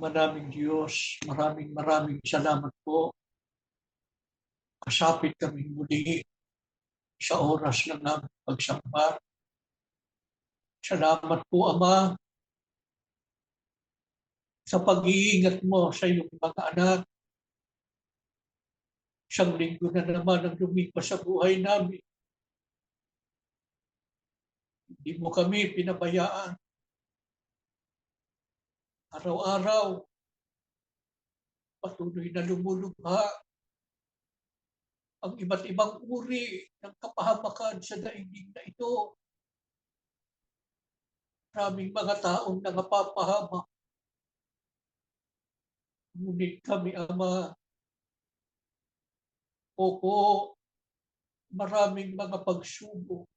Manaming Diyos, maraming salamat po. Kasapit kami muli sa oras ng aming pagsamba. Salamat po, Ama, sa pag-iingat mo sa iyong mga anak. Isang linggo na naman ang lumipas sa buhay namin. Hindi mo kami pinabayaan. Araw-araw, patuloy na lumulubha ang iba't ibang uri ng kapahamakan sa daigdig na ito. Maraming mga taong nangapapahamak. Ngunit kami, Ama, opo, maraming mga pagsubok.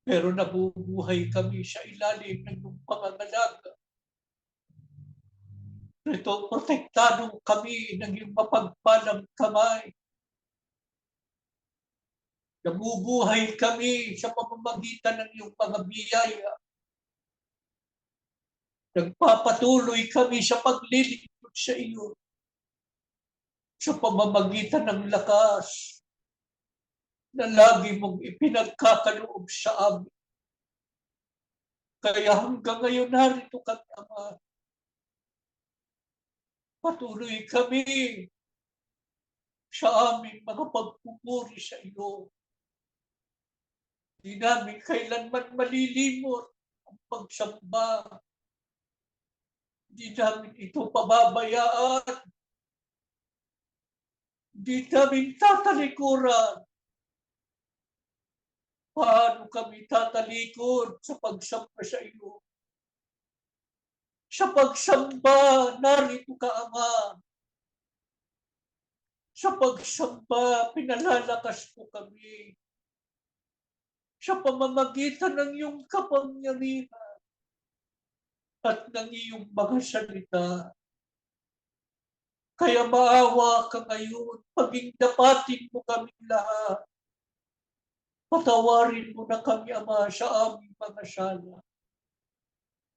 Pero nabubuhay kami sa ilalim ng iyong pangangalaga. Ito, protektado kami ng iyong mapagpalang kamay. Nabubuhay kami sa pamamagitan ng iyong mga biyaya. Nagpapatuloy kami sa paglilingkod sa iyo. Sa pamamagitan ng lakas na lagi mong ipinagkakaloob sa amin. Kaya hanggang ngayon narito kami, Ama. Patuloy kami sa aming mga pagpupuri sa iyo. Di namin kailanman malilimot ang pagsamba. Di namin ito pababayaan. Di namin tatalikuran. Paano kami tatalikod sa pagsamba sa iyo? Sa pagsamba, narito ka, Ama. Sa pagsamba, pinalalakas mo kami. Sa pamamagitan ng iyong kapangyarihan at ng iyong mga salita. Kaya maawa ka ngayon, paging dapatin mo kami lahat. Patawarin mo na kami, Ama, sa aming mga sala.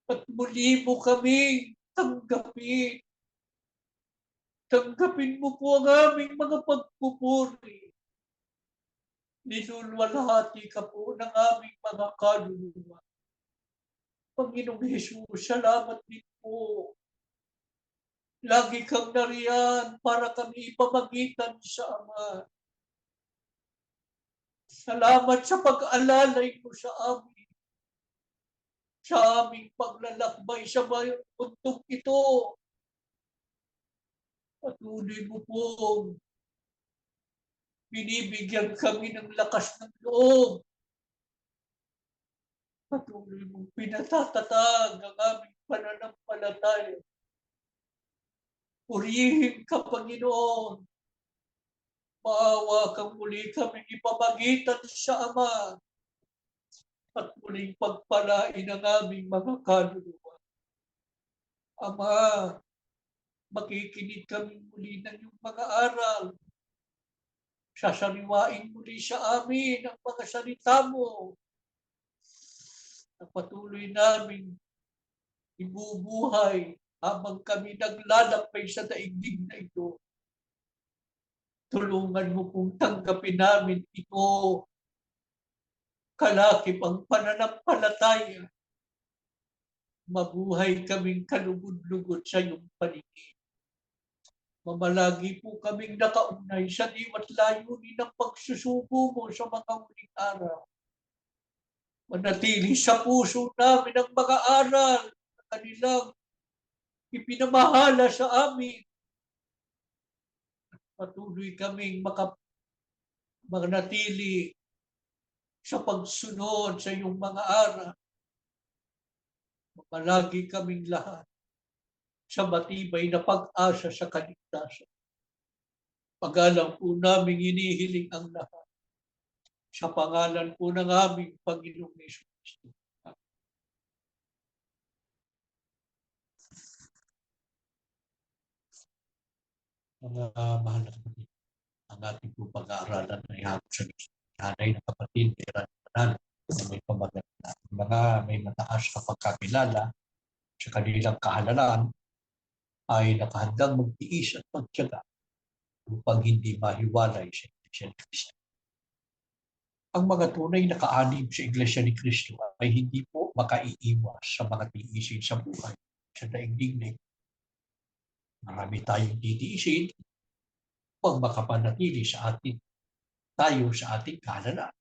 At muli mo kami tanggapin. Tanggapin mo po ang aming mga pagpupuri. Nilulwalhati ka po ng aming mga kaluluwa. Panginoong Hesus, salamat din po. Lagi kang nariyan para kami ipamagitan sa Ama. Salamat sa pag-alalay mo sa amin. Sa aming paglalakbay sa mundong ito. Patuloy mo pong binibigyan kami ng lakas ng loob. Patuloy mong pinatatatag ang aming pananampalataya. Purihin ka, Panginoon. Maawa kang muli kami ipamagitan sa Ama at muling pagpalain ang aming mga kaluluwa. Ama, makikinig kami muli ng iyong mga aral. Sasariwain muli sa amin ang mga salita mo na patuloy namin ibubuhay habang kami naglalakbay sa daigdig na ito. Tulungan mo kung tanggapin namin ito. Kalakip ang pananampalataya. Mabuhay kaming kalugod-lugod sa iyong paligid. Mamalagi po kaming nakaugnay sa diwa't layunin ng pagsusubo mo sa mga huling araw. Manatili sa puso namin ang mga aral na kanilang ipinamahala sa amin. Patuloy kaming manatili sa pagsunod sa iyong mga aral. Palagi kaming lahat sa matibay na pag-asa sa kaligtasan. Pag-alam po namin inihiling ang lahat sa pangalan po ng aming Panginoong Hesus. Mga mahal na kapatid, ang ating po pag-aaralan ay hapon sa nanay na kapatid, na may pamaganda, mga may mataas na pagkakilala sa kanilang kahalalan ay nakahandang magtiis at magtiyaga upang hindi mahiwalay sa Iglesia ni Cristo. Ang mga tunay na kaanib sa Iglesia ni Cristo ay hindi po makaiiwas sa mga tiisin sa buhay, sa daigdig na ito. Marami tayong titiisin upang makapanatili sa atin tayo sa ating kahalalan.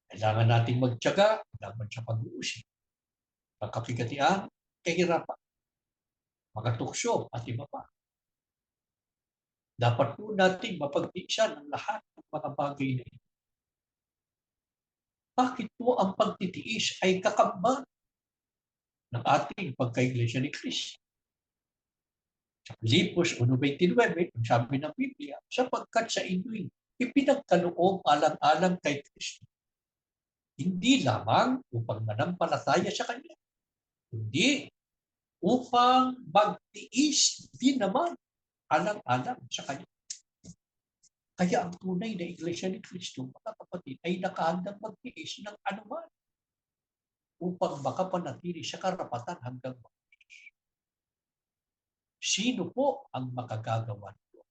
Kailangan nating magtiyaga laban sa pag-uusig, pagkapigatian, kahirapan, mga tukso at iba pa. Dapat po nating mapagtiisan ang lahat ng mga bagay na ito. Bakit po ang pagtitiis ay kakambal ng ating pagka-Iglesia ni Cristo? Sa Filipos 1:29, ang sabi ng Biblia, sapagkat sa inyo'y ipinagkaloob alang-alang kay Cristo, hindi lamang upang manampalataya sa Kanya, kundi upang magtiis din naman alang-alang sa Kanya. Kaya ang tunay na Iglesia ni Cristo, mga kapatid, ay nakahandang magtiis ng anuman upang makapanatili sa karapatan hanggang wakas. Sino po ang makagagawa nito?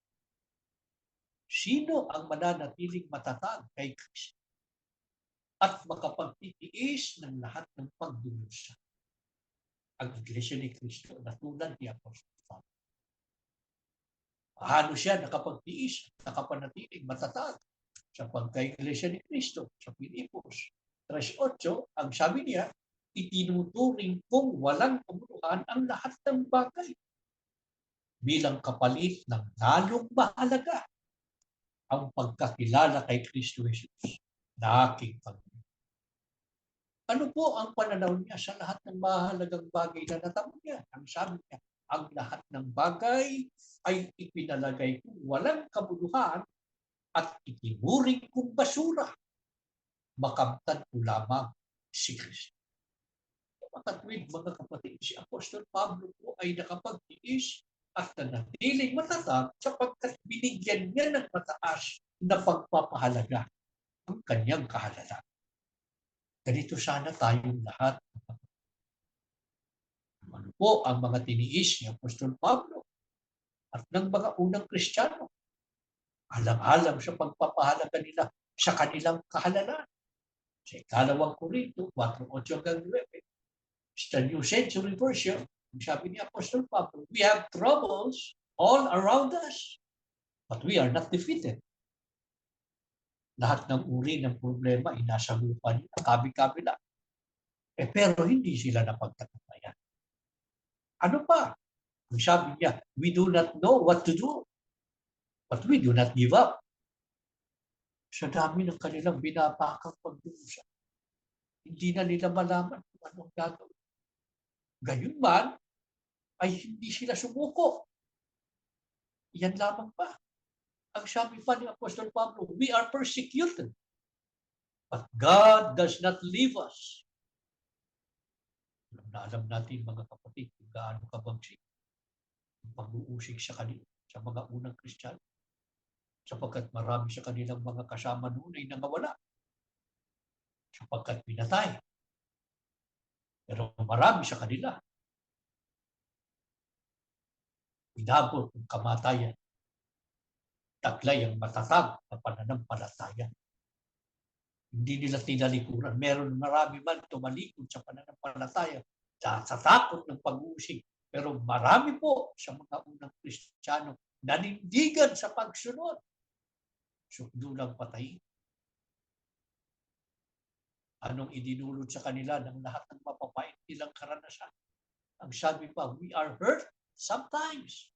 Sino ang mananatiling matatag kay Cristo at makapagtitiis ng lahat ng pagdurusa? Ang Iglesia ni Cristo na tulad ni Apostol Pablo. Paano siya nakapagtiis, nakapanatiling matatag sa pagka-Iglesia ni Cristo sa Filipos 3:8, ang sabi niya, itinuturing kong walang kabuluhan ang lahat ng bagay bilang kapalit ng lalong mahalaga ang pagkakilala kay Kristo Jesus na aking Panginoon. Ano po ang pananaw niya sa lahat ng mahalagang bagay na natamo niya? Ang sabi niya, ang lahat ng bagay ay ipinalagay kong walang kabuluhan at itinuring kong basura. Makamtan ko lamang si Kristo. Makatwid, mga kapatid, si Apostol Pablo po ay nakapagtiis at nanatiling matatag sapagkat binigyan niya ng mataas na pagpapahalaga ang kanyang kahalalan. Ganito sana tayong lahat. Ano po ang mga tiniis ni Apostol Pablo at ng mga unang Kristiyano? Alang-alang sa pagpapahalaga nila sa kanilang kahalalan. Sa ikalawang Korinto 4:8-9, sa New Century Version, sabi ni Apostol Pablo, we have troubles all around us, but we are not defeated. Lahat ng uri ng problema ay nasa lupa nila, kabi-kabila. Pero hindi sila napagtagumpayan. Ano pa? Ang sabi niya, we do not know what to do, but we do not give up. Sa dami ng kanilang binabakang pagdurusa, hindi na nila malaman kung anong gagawin. Gayunman, ay hindi sila sumuko. Yan lamang pa. Ang sabi pa ni Apostol Pablo, we are persecuted, but God does not leave us. Alam natin, mga kapatid, kung gaano kabagsik ang pag-uusig sa kanila, sa mga unang Kristiyano, sapagkat marami sa kanilang mga kasama noon ay nangawala, sapagkat pinatay. Pero marami sa kanila, inabot ng kamatayan, taglay ang matatag na pananampalataya. Hindi nila tinalikuran. Marami man tumalikod sa pananampalataya sa takot ng pag-uusig. Pero marami po sa mga unang Kristiyano nanindigan sa pagsunod. Sukdulang patayin. Anong idinulot sa kanila ng lahat ng mapapait nilang karanasan? Ang sabi pa, we are hurt sometimes,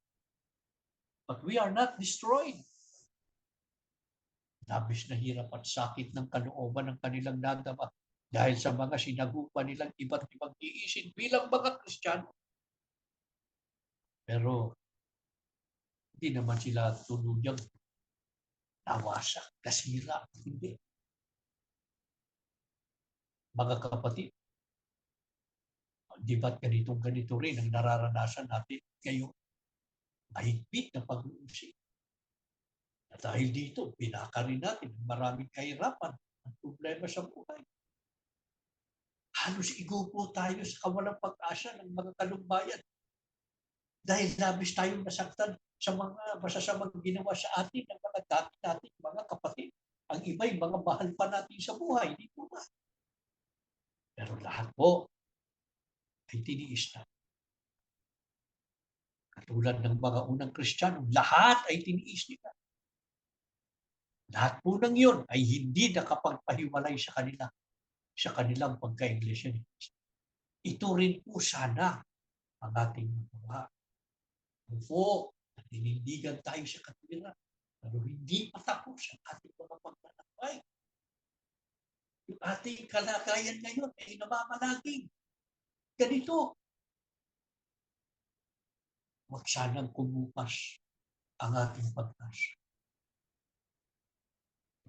but we are not destroyed. Labis na hirap at sakit ng kalooban ng kanilang nadama dahil sa mga sinagupa nilang iba't ibang tiisin bilang mga Kristiyano. Pero hindi naman sila tuluyang nawasak, nasira. Hindi. Mga kapatid, di ba't ganito rin ang nararanasan natin ngayon? Mahigpit na pag-uusig. At dahil dito, pinaka rin natin maraming kahirapan at problema sa buhay. Halos igupo tayo sa kawalang pag-asa ng mga kalumbayan dahil labis tayong nasaktan sa mga masasamang ginawa sa atin ng mga dati nating mga kapatid. Ang iba'y mga mahal pa natin sa buhay, di po ba? Pero lahat po ay tiniis na. Katulad ng mga unang Kristiyano, lahat ay tiniis nila. Lahat po ng yun ay hindi nakapagpahiwalay sa kanila sa kanilang pagka-Iglesia ni Cristo. Ito rin po sana ang ating magawa. Opo, naninindigan tayo sa katwiran, pero hindi pa tapos ang ating mga paglalakbay. Yung ating kalagayan ngayon ay namamalaging ganito. Huwag sanang kumupas ang ating pag-asa.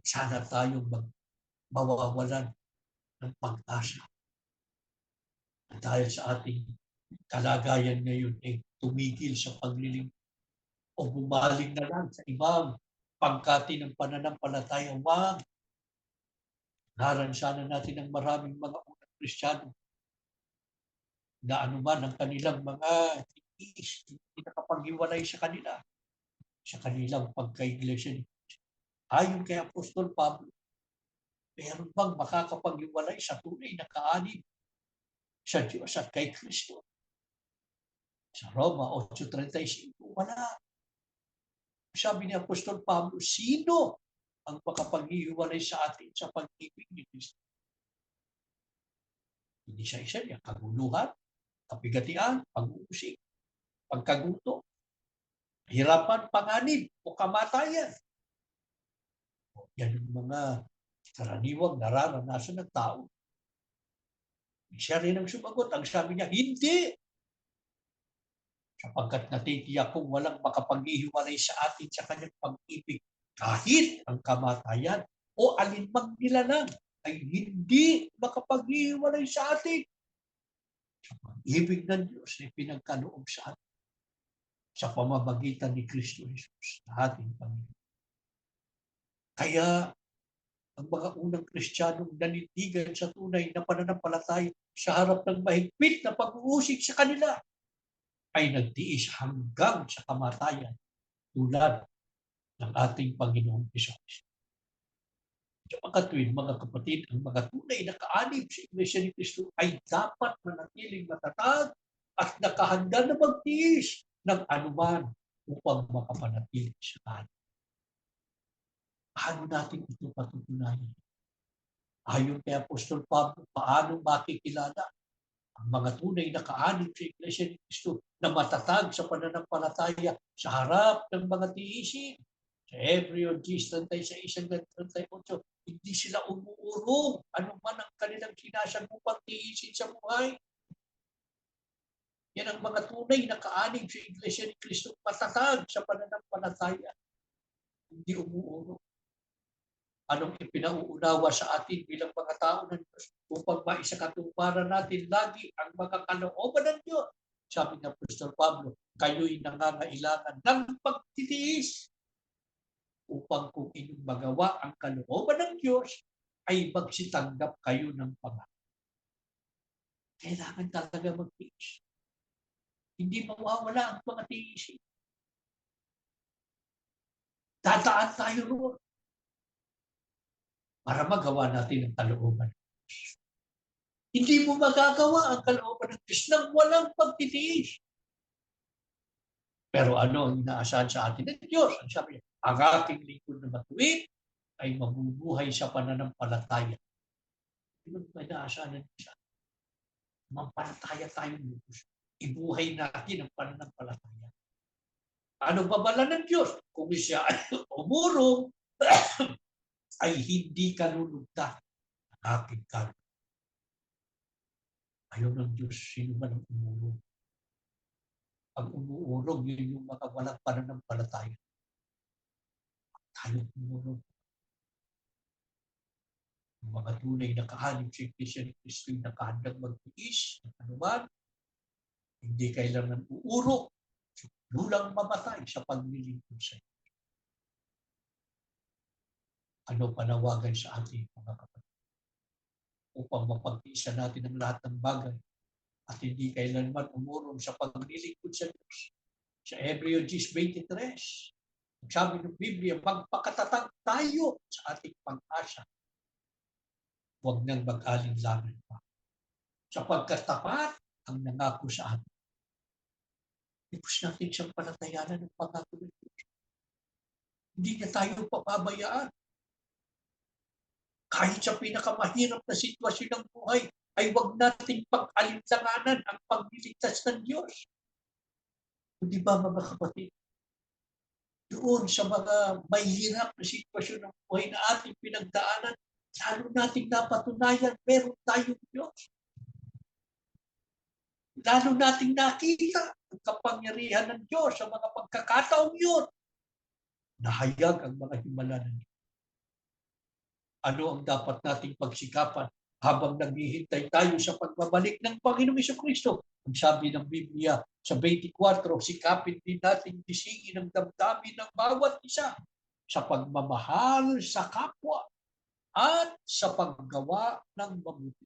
Sana tayong mawawalan ng pag-asa. Dahil sa ating kalagayan ngayon ay tumigil sa paglilingkod o bumaling na lang sa ibang pangkati ng pananampalataya. Wag. Naransanan natin ang maraming mga unang Kristiyano na anuman ang kanilang mga tiis, hindi nakapaghiwalay sa kanila, sa kanilang pagka-Iglesia ni Cristo. Ayon kay Apostol Pablo, meron bang makakapaghiwalay sa tunay na kaanib sa Diyos at kay Kristo? Sa Roma 8:35, wala. Sabi ni Apostol Pablo, sino ang makapaghiwalay sa atin sa pag-ibig ni Kristo? Hindi siya isa niya, kaguluhan, kapigatian, pag-uusig, pagkaguto, hirapan, panganib, o kamatayan. Yan ang mga karaniwang nararanasan ng tao. Siya rin ang sumagot. Ang sabi niya, hindi. Sapagkat natitiyak kong walang makapaghihiwalay sa atin sa kanyang pag-ibig kahit ang kamatayan o alinmang nilalang ay hindi makapaghihiwalay sa atin. Sa pag-ibig ng Diyos ay pinagkaloob sa atin sa pamamagitan ni Kristo Jesus na ating Panginoon. Kaya ang mga unang Kristiyanong nanindigan sa tunay na pananampalataya sa harap ng mahigpit na pag-uusig sa kanila ay nagtiis hanggang sa kamatayan tulad ng ating Panginoong Hesus. Sa makatwid, mga kapatid, ang mga tunay na kaanib sa Iglesia ni Cristo ay dapat manatiling matatag at nakahanda na magtiis ng anuman upang makapanatili sa kaanib. Paano natin ito patutunayan? Ayon kay Apostol Pablo, paano makikilala ang mga tunay na kaanib sa Iglesia ni Cristo na matatag sa pananampalataya sa harap ng mga tiisin? Sa Hebreo 10:36-38, hindi sila umuurong anuman ang kanilang sinasagupang tiisin sa buhay. Yan ang mga tunay na kaanib sa Iglesia ni Cristo, matatag sa pananampalataya, hindi umuurong. Anong ipinauunawa sa atin bilang mga tao ng Diyos upang maisakatuparan natin lagi ang mga kalooban ng Diyos? Sabi ng Apostol Pablo, kayo'y nangangailangan ng pagtitiis upang kung inyong magawa ang kalooban ng Diyos, ay magsitanggap kayo ng pangako. Kailangan talaga magtiis. Hindi mawawala ang mga tiisin. Dadaan tayo roon para magawa natin ang kalooban ng Diyos. Hindi mo magagawa ang kalooban ng Diyos nang walang pagtitiis. Pero ano ang inaasahan sa atin ng Diyos? Ang sabi niya, ang aking lingkod na matuwid ay mabubuhay sa pananampalataya. Ano ba inaasahan ng Diyos? Mampalataya tayong lubos. Ibuhay natin ang pananampalataya. Ano babala ng Diyos? Kung siya ay umurong, ay hindi kalulugta ang aking kaluluwa. Ayaw ng Diyos, sino man ang umurong. Pag umuurong, yun yung mga walang pananampalataya. Tayo umurong. Yung mga tunay na kaanib sa Iglesia ni Cristo yung nakahandang magtiis, anuman, hindi kailangan uurong, lulang mamatay sa paglilingkod sa iyo. Ano panawagan sa ating mga kapatid? upang mapagtiisa natin ang lahat ng bagay at hindi kailanman umurong sa paglilingkod sa Diyos. Sa Hebreo 10:23, sabi ng Biblia, magpakatatag tayo sa ating pag-asa. Huwag nang mag-alinlangan pa. Sapagkat tapat ang nangako sa atin. Ibus natin siyang panatayanan ng pangako ng Diyos. Hindi niya tayo papabayaan. Kahit sa pinakamahirap na sitwasyon ng buhay, ay huwag nating pag-alinlanganan ang pagliligtas ng Diyos. Hindi ba mga kapatid? Doon sa mga mahirap na sitwasyon ng buhay na ating pinagdaanan, lalo nating napatunayan, meron tayong Diyos. Lalo nating nakita ang kapangyarihan ng Diyos sa mga pagkakataong yun. Nahayag ang mga himala ng Diyos. Ano ang dapat nating pagsikapan habang naghihintay tayo sa pagbabalik ng Panginoong Jesucristo? Ang sabi ng Biblia sa 24, sikapin din natin gisingin ang damdamin ng bawat isa sa pagmamahal sa kapwa at sa paggawa ng mabuti.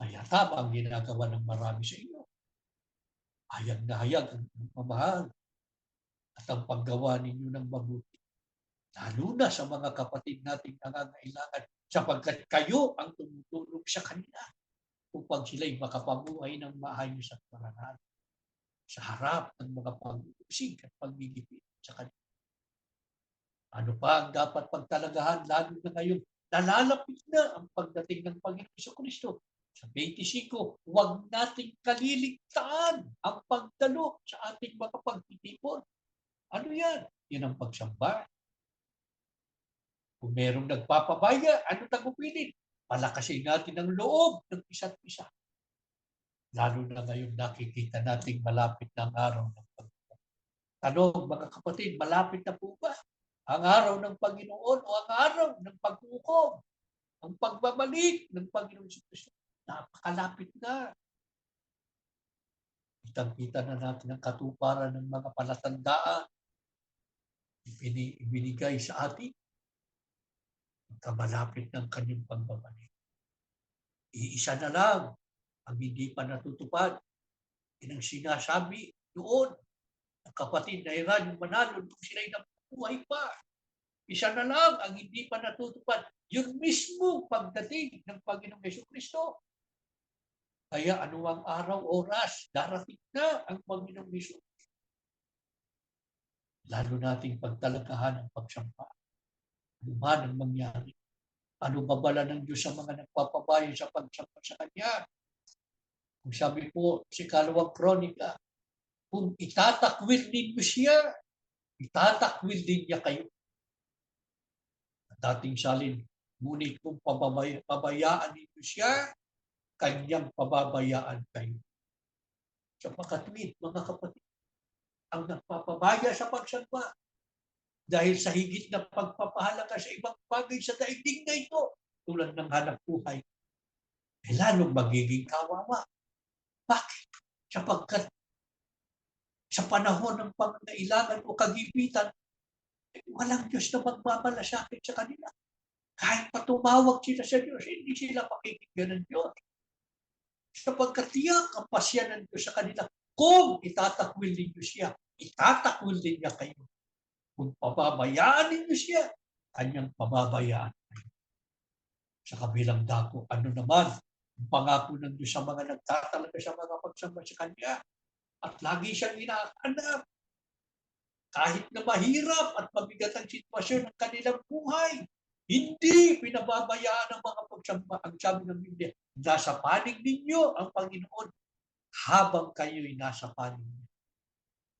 Kaya tama ang ginagawa ng marami sa inyo. Hayag na hayag ang pagmamahal at ang paggawa ninyo ng mabuti. Lalo na sa mga kapatid nating nangangailangan sapagkat kayo ang tumutulong sa kanila upang sila'y makapamuhay ng maayos at marangal sa harap ng mga pag-uusig at paggigipit sa kanila. Ano pa ang dapat pagtalagahan lalo na ngayon? Nalalapit na ang pagdating ng Panginoong Jesucristo. Sa 25, huwag nating kaliligtaan ang pagdalo sa ating mga pagtitipon. Ano yan? Yan ang pagsamba. Kung merong nagpapabaya, ano tagubilin? Palakasin natin ang loob ng isa't isa. Lalo na ngayon nakikita nating malapit na ang araw ng Panginoon. Tanong mga kapatid, malapit na po ba ang araw ng Panginoon o ang araw ng paghukom? Ang pagbabalik ng Panginoon Jesucristo? Napakalapit na. Kitang-kita na natin ang katuparan ng mga palatandaan ibinigay sa atin. Kamalapit ng kanyang pagbabalik. Iisa na lang ang hindi pa natutupad. Yan ang sinasabi doon ng kapatid na Heranio Manalo nung sila'y nabubuhay pa. Isa na lang ang hindi pa natutupad, yung mismo pagdating ng Panginoong Jesucristo. Kaya anuang araw, oras, darating na ang Panginoong Jesucristo. Lalo nating pagtalagahan ang pagsampa. Ano man ang mangyari? Ano babala ng Diyos sa mga nagpapabayan sa pagsampa sa Kanya? Kung sabi po si Kalawang Kronika, kung itatakwil ninyo siya, itatakwil din niya kayo. At ating salin, ngunit kung pabayaan ninyo siya, kanyang pababayaan kayo. Sa makatwid, mga kapatid, ang nagpapabaya sa pagsamba dahil sa higit na pagpapahalaga sa ibang bagay sa daigdig na ito, tulad ng hanap buhay, lalong magiging kawawa. Bakit? Sapagkat sa panahon ng pangangailangan o kagipitan, walang Diyos na magmamalasakit sa kanila. Kahit patumawag sila sa Diyos, hindi sila pakikinggan ng Diyos. Sapagkat tiyak ang pasya ng Diyos sa kanila. Kung itatakwil ninyo siya, itatakwil din niya kayo. Kung pababayaan ninyo siya, kanyang pababayaan kayo. Sa kabilang dako, ano naman ang pangako ng Diyos sa mga nagtatalaga sa mga pagsamba sa Kanya? At lagi siyang inaanap. Kahit na mahirap at mabigat ang sitwasyon ng kanilang buhay, hindi pinababayaan ang mga pagsamba. Ang sabi ng Biblia, nasa panig ninyo ang Panginoon habang kayo'y nasa panig niya.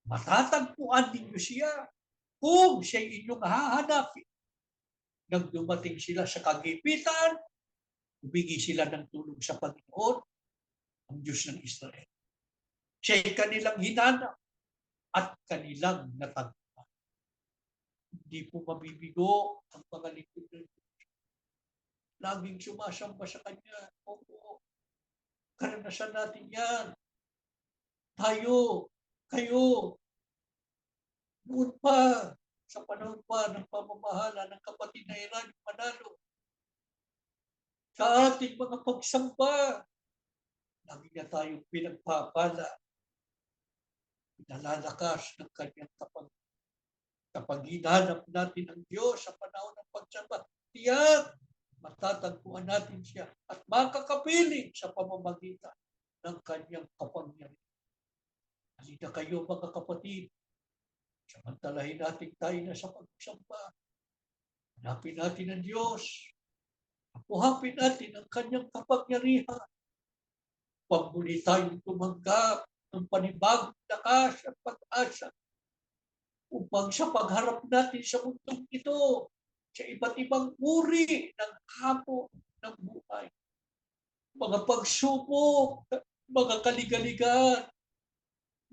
Matatagpuan ninyo siya kung siya'y inyong hahanapin. Nang dumating sila sa kagipitan, humingi sila ng tulong sa Panginoon, ang Diyos ng Israel. Siya'y kanilang hinanap at kanilang natagpuan. Hindi po mabibigo ang mga lingkod ng Diyos. Laging sumasamba sa Kanya. Oo, karanasan natin yan. Tayo, kayo, noon pa, sa panahon pa ng pamamahala ng kapatid na Heranio Manalo, sa ating mga pagsamba. Lagi na tayong pinagpapala, pinalalakas ng kanyang kapag hinanap natin ang Diyos sa panahon ng pagsamba. Tiyak, matatagpuan natin siya at makakapiling sa pamamagitan ng kanyang kapangyarihan. Halina kayo mga kapatid, samantalahin natin tayo na sa pagsamba. Hanapin natin ang Diyos. Apuhapin natin ang kanyang kapangyarihan. Huwag muli tayong tumanggap ng panibagong lakas at pag-asa upang sa pagharap natin sa mundong ito, sa iba't ibang uri ng hamon ng buhay. Mga pagsubok, mga kaligaligan,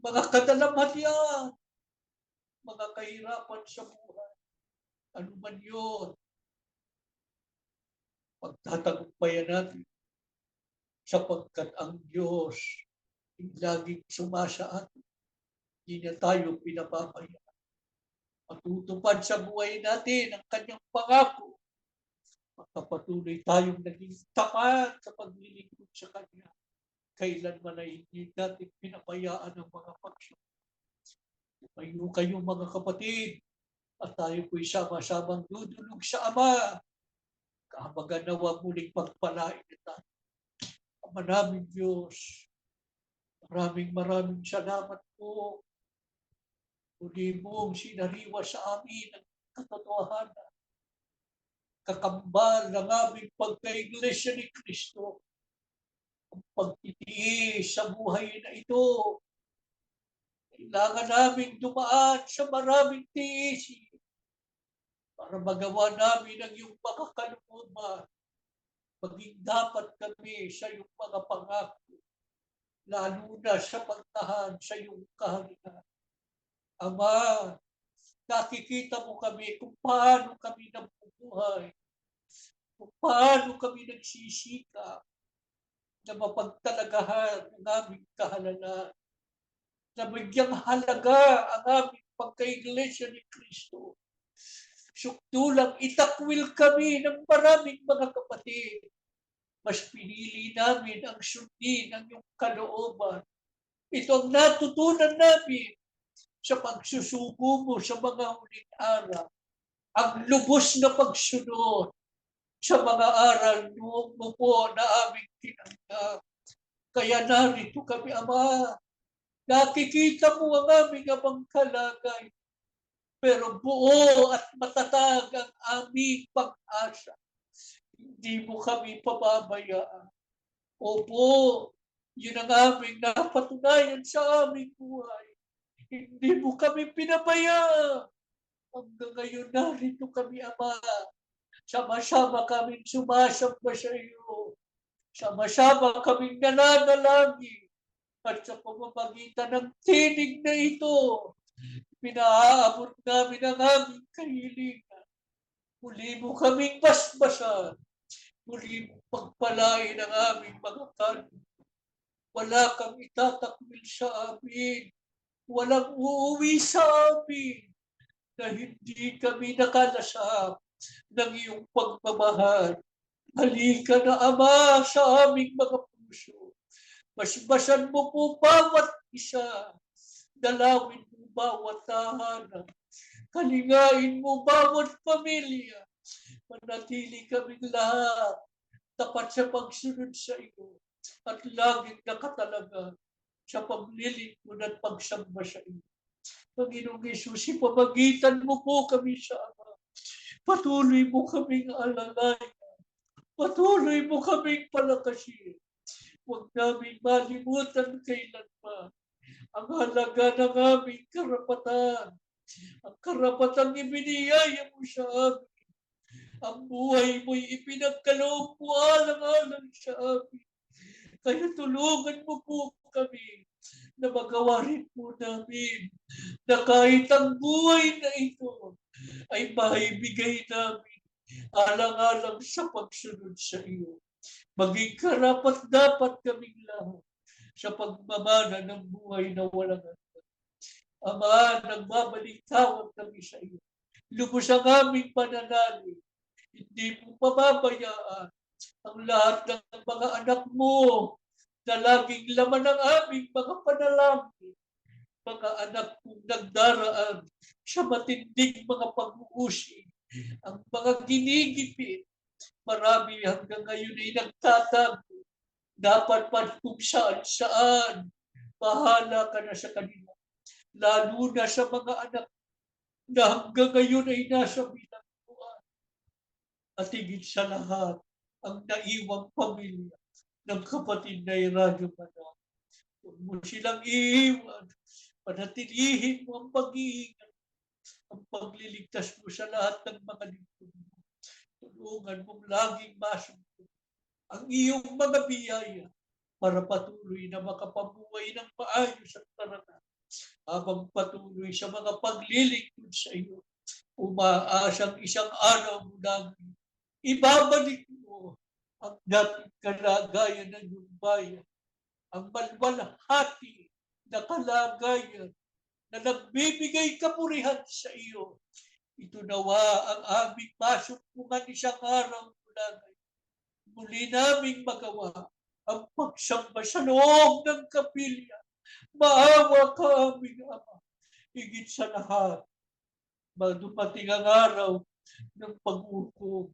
mga kadalamhatian, mga kahirapan sa buhay. Ano man yun, pagtatagumpayan natin sapagkat ang Diyos ay laging sumasa atin. Hindi na tayo pinapabayaan. Matutupad sa buhay natin ang kanyang pangako. Magpapatuloy tayong naging tapat sa paglilingkod sa kanya. Kailanman ay hindi natin pinabayaan ang mga pagsubok. Tumayo kayo mga kapatid at tayo po'y sama-samang dudulog sa Ama. Kahabagan nawa muling pagpalain natin. Ama naming Diyos, maraming salamat po. Muli mong sinariwa sa amin ang katotohanan. Kakambal ng aming pagka-Iglesia ni Kristo. Ang pagtitiis sa buhay na ito. Kailangan naming dumaan sa maraming tiis para magawa namin ang iyong mga kalooban. Maging dapat kami sa iyong mga pangako, lalo na sa pagtahan sa iyong kaharian. Ama, nakikita mo kami kung paano kami nabubuhay, kung paano kami nagsisikap na mapagtalagahan ang aming kahalalan, na bigyang halaga ang aming pagka-Iglesia ni Kristo. Sukdulang itakwil kami ng maraming mga kapatid. Mas pinili namin ang sundin ng iyong kalooban. Ito ang natutunan namin sa pagsusugo mo sa mga huling araw. Ang lubos na pagsunod sa mga aral mo po na aming tinanggap. Kaya narito kami, Ama. Nakikita mo ang aming abang kalagay. Pero buo at matatag ang aming pag-asa. Hindi mo kami pababayaan. Opo, yun ang aming napatunayan sa aming buhay. Hindi mo kami pinabayaan. Hanggang ngayon narito kami, Ama. Sama-sama kaming sumasamba sa iyo. Sama-sama kaming nananalangin. At sa pamamagitan ng tinig na ito, pinaabot namin ang aming kahilingan. Muli mo kaming basbasan. Muli mo pagpalain ang aming mga kanin. Wala kang itatakwil sa amin. Walang uuwi sa amin na hindi kami nakalasap ng iyong pagmamahal. Halika na, Ama, sa aming mga puso. Basbasan mo po bawat isa. Dalawin mo bawat tahanan. Kalingain mo bawat pamilya. Manatili kaming lahat tapat sa pagsunod sa iyo at laging nakatalaga sa paglilingkod at pagsamba sa iyo. Panginoong Hesus, ipamagitan mo po kami sa Ama. Patuloy mo kaming alalayan. Patuloy mo kaming palakasin. Huwag namin malimutan kailanman ang halaga ng aming karapatan. Ang karapatang ibiniyaya mo sa amin. Ang buhay mo'y ipinagkaloob mo alang-alang sa amin. Kaya tulungan mo po kami na magawa rin po namin na kahit ang buhay na ito ay maibigay namin alang-alang sa pagsunod sa iyo. Maging karapat-dapat kaming lahat sa pagmamana ng buhay na walang hanggan. Ama, nagbabalik tawag kami sa iyo. Lubos ang aming pananalig. Hindi mo pababayaan ang lahat ng mga anak mo na laging laman ng aming mga panalangin. Mga anak kong nagdaraan sa matinding mga pag-uusig, ang mga ginigipit, marami hanggang ngayon ay nagtatago. Dapat pa kung saan-saan, bahala ka na sa kanila. Lalo na sa mga anak na hanggang ngayon ay nasa bilangguan. At higit sa lahat, ang naiwang pamilya ng kapatid na Radyo Manang. Huwag mo silang iiwan. Panatilihin mo ang pag-iingat, ang pagliligtas mo sa lahat ng mga lingkod mo. Tulungan mong laging masungkot ang iyong mga biyaya para patuloy na makapabuhay ng maayos at tarangan habang patuloy sa mga paglilingkod sa iyo. Umaasang isang araw mo namin ibabalik mo ang dating kalagayan ng iyong bayan, ang malwalhati na kalagayan na nagbibigay kapurihan sa iyo. Ito nawa ang aming masumpungan isang araw mula ngayon. Muli naming magawa ang pagsamba sa loob ng kapilya. Maawa ka aming Ama. Higit sa lahat, dumating ang araw ng pag-ukom.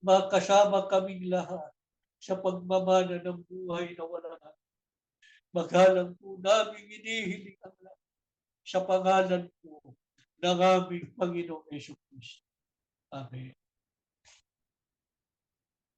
Makasama kaming lahat sa pagmamana ng buhay na walang hanggan. Magalang po namin inihiling ang lahat sa pangalan po ng aming Panginoong Yesu Cristo. Amen.